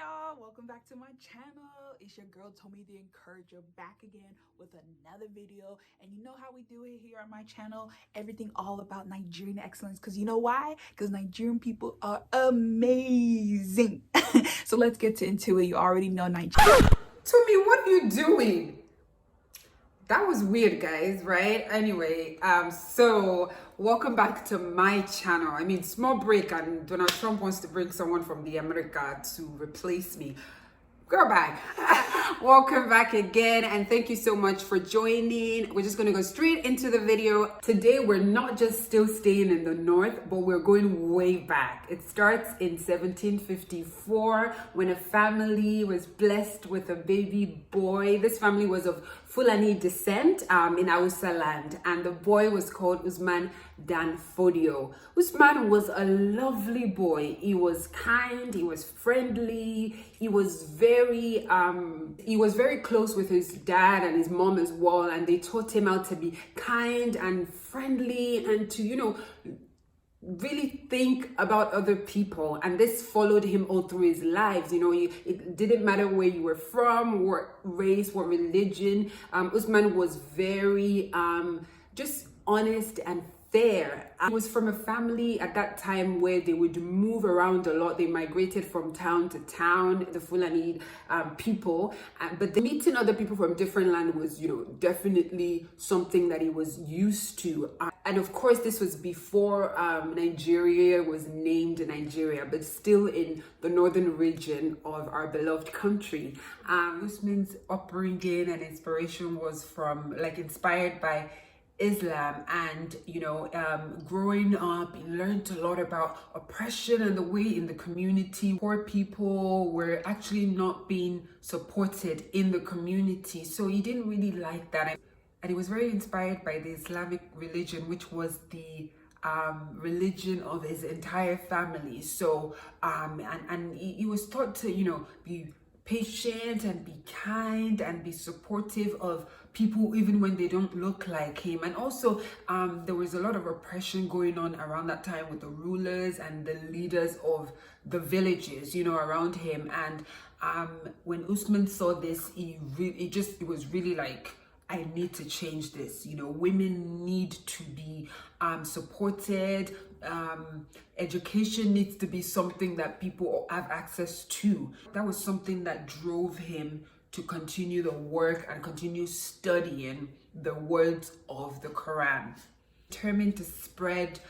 y'all, welcome back to my channel. It's your girl Tommy the Encourager back again with another video. And you know how we do it here on my channel, everything all about Nigerian excellence, because you know why? Because Nigerian people are amazing. So let's get into it. You already know Nigeria. Tommy, what are you doing? That was weird, guys, right? Anyway, so welcome back to my channel. I mean, small break, and Donald Trump wants to bring someone from the America to replace me. Girl, bye. Welcome back again, and thank you so much for joining. We're just gonna go straight into the video. Today, we're not just still staying in the north, but we're going way back. It starts in 1754 when a family was blessed with a baby boy. This family was of Fulani descent in Hausa land, and the boy was called Usman Dan Fodio. Usman was a lovely boy. He was kind, he was friendly, he was very close with his dad and his mom as well, and they taught him how to be kind and friendly and to, you know, really think about other people. And this followed him all through his lives. You know, it didn't matter where you were from, what race, what religion. Usman was very just honest and fair. I was from a family at that time where they would move around a lot. They migrated from town to town, the Fulani people, but meeting other people from different land was, you know, definitely something that he was used to. And of course, this was before Nigeria was named Nigeria, but still in the northern region of our beloved country. Usman's upbringing and inspiration was from, like, inspired by Islam, and you know, growing up, he learned a lot about oppression and the way in the community poor people were actually not being supported in the community. So he didn't really like that, and he was very inspired by the Islamic religion, which was the religion of his entire family. So and he was taught to, you know, be patient and be kind and be supportive of people even when they don't look like him. And also there was a lot of oppression going on around that time with the rulers and the leaders of the villages, you know, around him. And when Usman saw this, it was really like, I need to change this. You know, women need to be supported. Education needs to be something that people have access to. That was something that drove him to continue the work and continue studying the words of the Quran. Determined to spread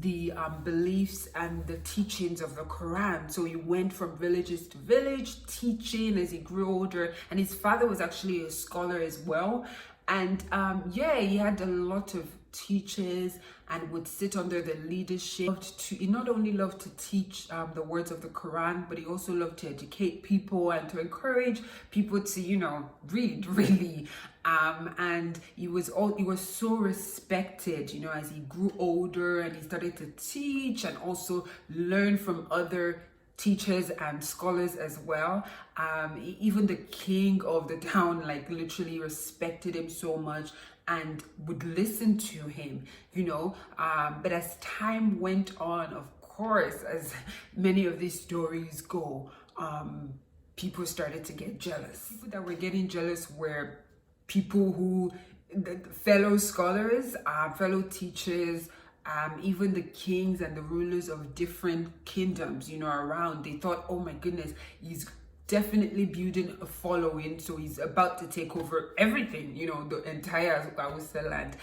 the beliefs and the teachings of the Quran. So he went from villages to village teaching as he grew older, and his father was actually a scholar as well. And yeah, he had a lot of teachers and would sit under the leadership. He not only loved to teach the words of the Quran, but he also loved to educate people and to encourage people to, you know, read really. And he was so respected, you know, as he grew older and he started to teach and also learn from other teachers and scholars as well. Even the king of the town, like, literally respected him so much and would listen to him, you know. But as time went on, of course, as many of these stories go, people started to get jealous. People that were getting jealous were people who, the fellow scholars, fellow teachers, even the kings and the rulers of different kingdoms, you know, around. They thought, oh my goodness, he's definitely building a following, so he's about to take over everything, you know, the entire Hausa land.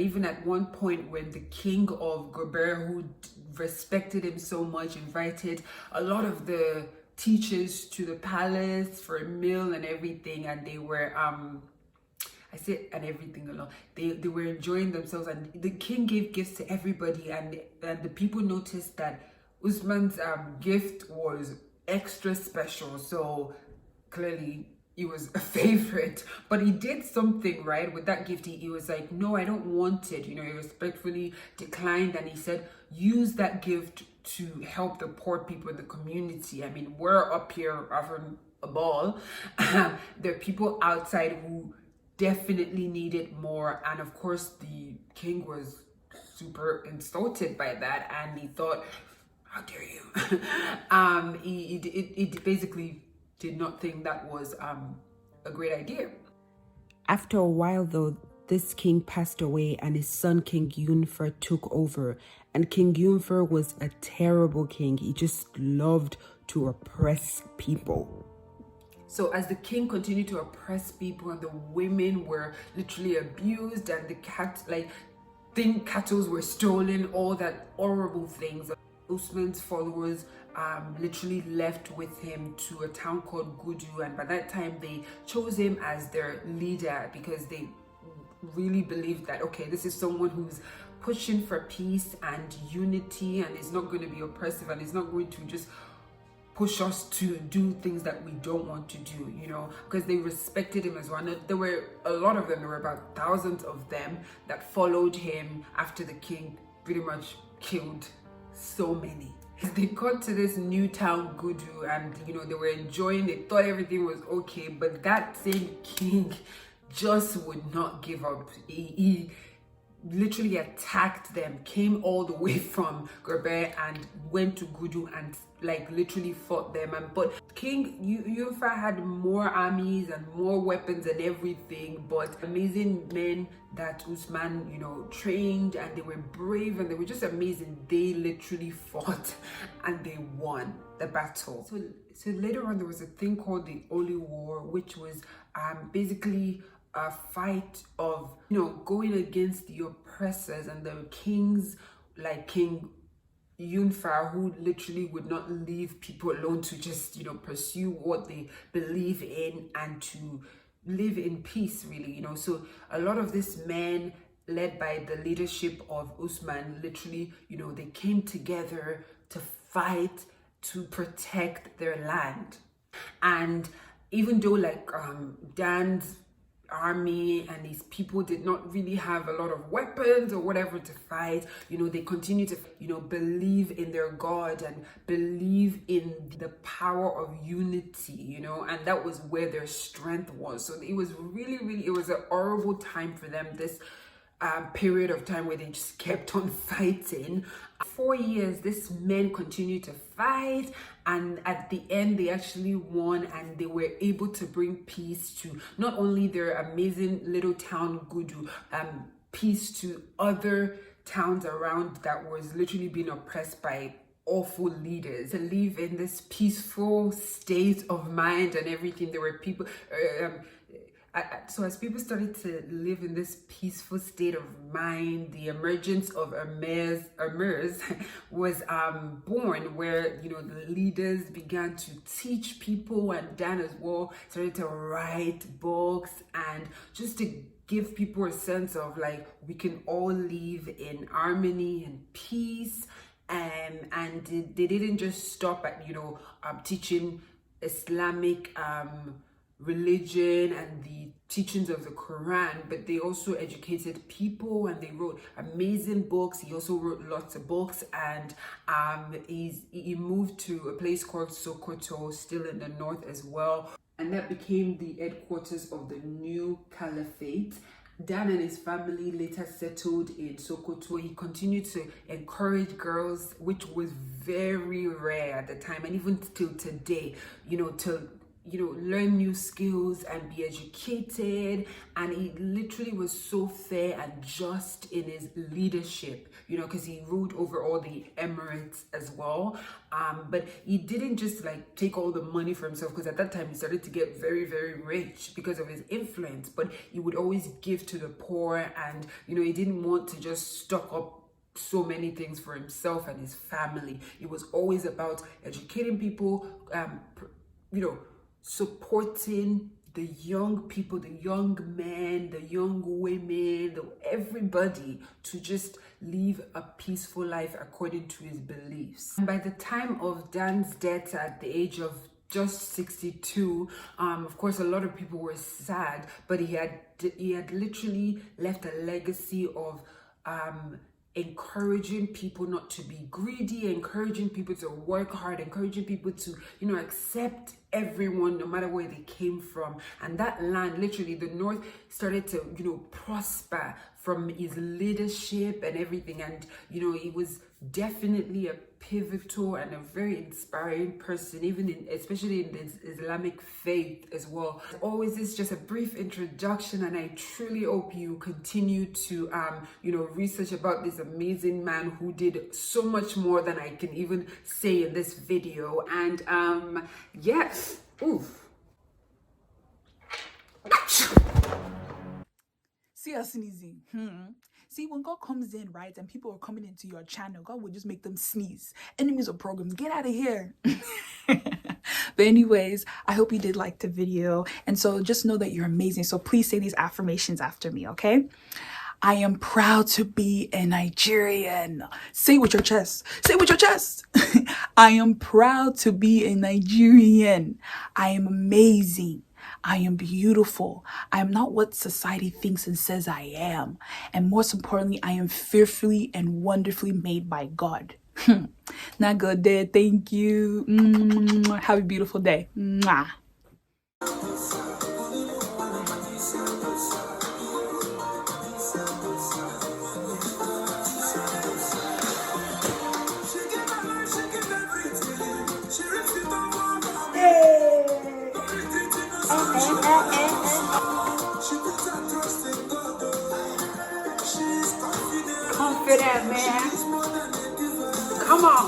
Even at one point when the King of Gobir, who respected him so much, invited a lot of the teachers to the palace for a meal and everything, and they were I said and everything along. They were enjoying themselves, and the king gave gifts to everybody, and the people noticed that Usman's gift was extra special. So clearly he was a favorite, but he did something right with that gift. He was like, no, I don't want it. You know, he respectfully declined, and he said, use that gift to help the poor people in the community. I mean, we're up here having a ball. There are people outside who definitely needed more. And of course, the king was super insulted by that, and he thought, how dare you? He basically did not think that was a great idea. After a while, though, this king passed away and his son King Yunfa took over. And King Yunfa was a terrible king. He just loved to oppress people. So as the king continued to oppress people and the women were literally abused and the cattle were stolen, all that horrible things, Usman's followers literally left with him to a town called Gudu, and by that time they chose him as their leader because they really believed that, okay, this is someone who's pushing for peace and unity and is not going to be oppressive and is not going to just push us to do things that we don't want to do, you know, because they respected him as well. And there were a lot of them, there were about thousands of them that followed him after the king pretty much killed so many. They got to this new town Gudu and, you know, they were enjoying, they thought everything was okay, but that same king just would not give up. He literally attacked them, came all the way from Gobir and went to Gudu and like literally fought them. But King Yunfa had more armies and more weapons and everything, but amazing men that Usman, you know, trained, and they were brave and they were just amazing. They literally fought and they won the battle. So later on there was a thing called the Fulani War, which was basically a fight of, you know, going against the oppressors and the kings like King Yunfa, who literally would not leave people alone to just, you know, pursue what they believe in and to live in peace, really, you know. So a lot of these men led by the leadership of Usman literally, you know, they came together to fight to protect their land. And even though like Dan's army and these people did not really have a lot of weapons or whatever to fight, you know, they continue to, you know, believe in their God and believe in the power of unity, you know, and that was where their strength was. So it was really, it was a horrible time for them, this period of time where they just kept on fighting. 4 years, these men continued to fight, and at the end they actually won, and they were able to bring peace to not only their amazing little town Gudu, peace to other towns around that was literally being oppressed by awful leaders. To live in this peaceful state of mind and everything, there were people so as people started to live in this peaceful state of mind, the emergence of emirs was born, where, you know, the leaders began to teach people, and Dan as well started to write books and just to give people a sense of like we can all live in harmony and peace. And they didn't just stop at, you know, teaching Islamic religion and the teachings of the Quran, but they also educated people and they wrote amazing books. He also wrote lots of books, and he moved to a place called Sokoto, still in the north as well, and that became the headquarters of the new caliphate. Dan and his family later settled in Sokoto. He continued to encourage girls, which was very rare at the time, and even till today, you know, to learn new skills and be educated. And he literally was so fair and just in his leadership, you know, because he ruled over all the emirates as well. But he didn't just like take all the money for himself, because at that time he started to get very, very rich because of his influence. But he would always give to the poor, and, you know, he didn't want to just stock up so many things for himself and his family. It was always about educating people, you know, supporting the young people, the young men, the young women, everybody to just live a peaceful life according to his beliefs. And by the time of Dan's death at the age of just 62, of course a lot of people were sad, but he had literally left a legacy of encouraging people not to be greedy, encouraging people to work hard, encouraging people to, you know, accept everyone no matter where they came from. And that land, literally the north, started to, you know, prosper from his leadership and everything. And you know, he was definitely a pivotal and a very inspiring person, even in, especially in the Islamic faith as well. As always, it's just a brief introduction, and I truly hope you continue to you know, research about this amazing man who did so much more than I can even say in this video. And yes, oof. See us sneezing. See, when God comes in, right, and people are coming into your channel, God will just make them sneeze. Enemies of programs, get out of here. But anyways, I hope you did like the video. And so just know that you're amazing. So please say these affirmations after me, okay? I am proud to be a Nigerian. Say it with your chest. Say it with your chest. I am proud to be a Nigerian. I am amazing. I am beautiful. I am not what society thinks and says I am. And most importantly, I am fearfully and wonderfully made by God. Not good day. Thank you. Have a beautiful day. Mwah. Confident, man. Come on.